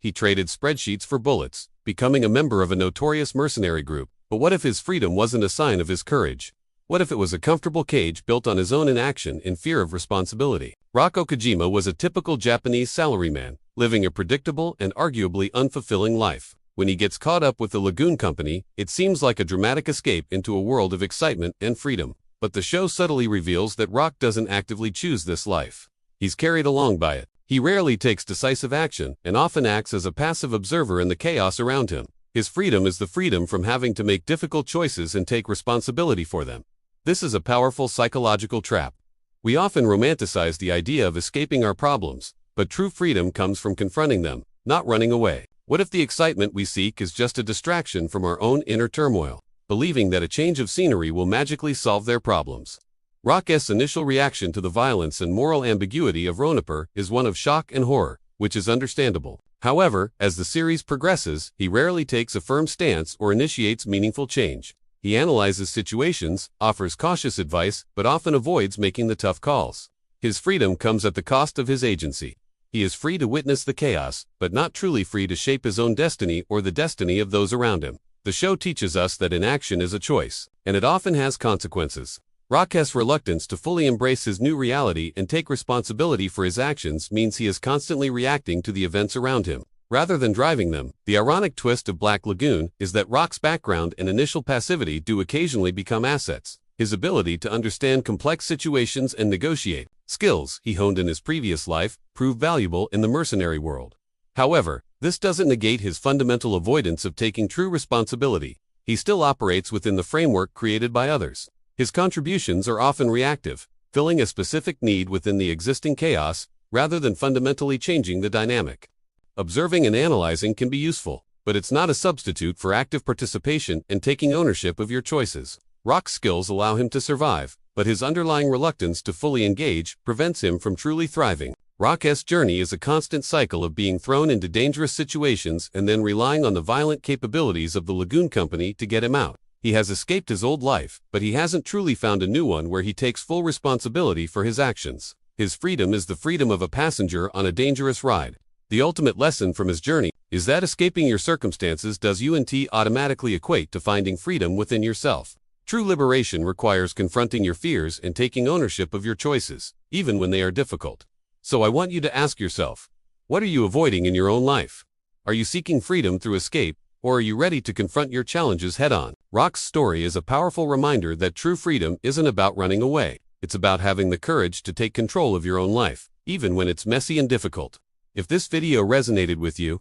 he traded spreadsheets for bullets, becoming a member of a notorious mercenary group. But what if his freedom wasn't a sign of his courage? What if it was a comfortable cage built on his own inaction in fear of responsibility? Okajima was a typical Japanese salaryman, living a predictable and arguably unfulfilling life. When he gets caught up with the Lagoon Company, it seems like a dramatic escape into a world of excitement and freedom. But the show subtly reveals that Rock doesn't actively choose this life. He's carried along by it. He rarely takes decisive action and often acts as a passive observer in the chaos around him. His freedom is the freedom from having to make difficult choices and take responsibility for them. This is a powerful psychological trap. We often romanticize the idea of escaping our problems, but true freedom comes from confronting them, not running away. What if the excitement we seek is just a distraction from our own inner turmoil, believing that a change of scenery will magically solve their problems? Rock's initial reaction to the violence and moral ambiguity of Rokuro is one of shock and horror, which is understandable. However, as the series progresses, he rarely takes a firm stance or initiates meaningful change. He analyzes situations, offers cautious advice, but often avoids making the tough calls. His freedom comes at the cost of his agency. He is free to witness the chaos, but not truly free to shape his own destiny or the destiny of those around him. The show teaches us that inaction is a choice, and it often has consequences. Rock's reluctance to fully embrace his new reality and take responsibility for his actions means he is constantly reacting to the events around him, rather than driving them. The ironic twist of Black Lagoon is that Rock's background and initial passivity do occasionally become assets. His ability to understand complex situations and negotiate skills he honed in his previous life prove valuable in the mercenary world. However, this doesn't negate his fundamental avoidance of taking true responsibility. He still operates within the framework created by others. His contributions are often reactive, filling a specific need within the existing chaos, rather than fundamentally changing the dynamic. Observing and analyzing can be useful, but it's not a substitute for active participation and taking ownership of your choices. Rock's skills allow him to survive, but his underlying reluctance to fully engage prevents him from truly thriving. Rock's journey is a constant cycle of being thrown into dangerous situations and then relying on the violent capabilities of the Lagoon Company to get him out. He has escaped his old life, but he hasn't truly found a new one where he takes full responsibility for his actions. His freedom is the freedom of a passenger on a dangerous ride. The ultimate lesson from his journey is that escaping your circumstances doesn't automatically equate to finding freedom within yourself. True liberation requires confronting your fears and taking ownership of your choices, even when they are difficult. So I want you to ask yourself, what are you avoiding in your own life? Are you seeking freedom through escape, or are you ready to confront your challenges head-on? Rock's story is a powerful reminder that true freedom isn't about running away. It's about having the courage to take control of your own life, even when it's messy and difficult. If this video resonated with you,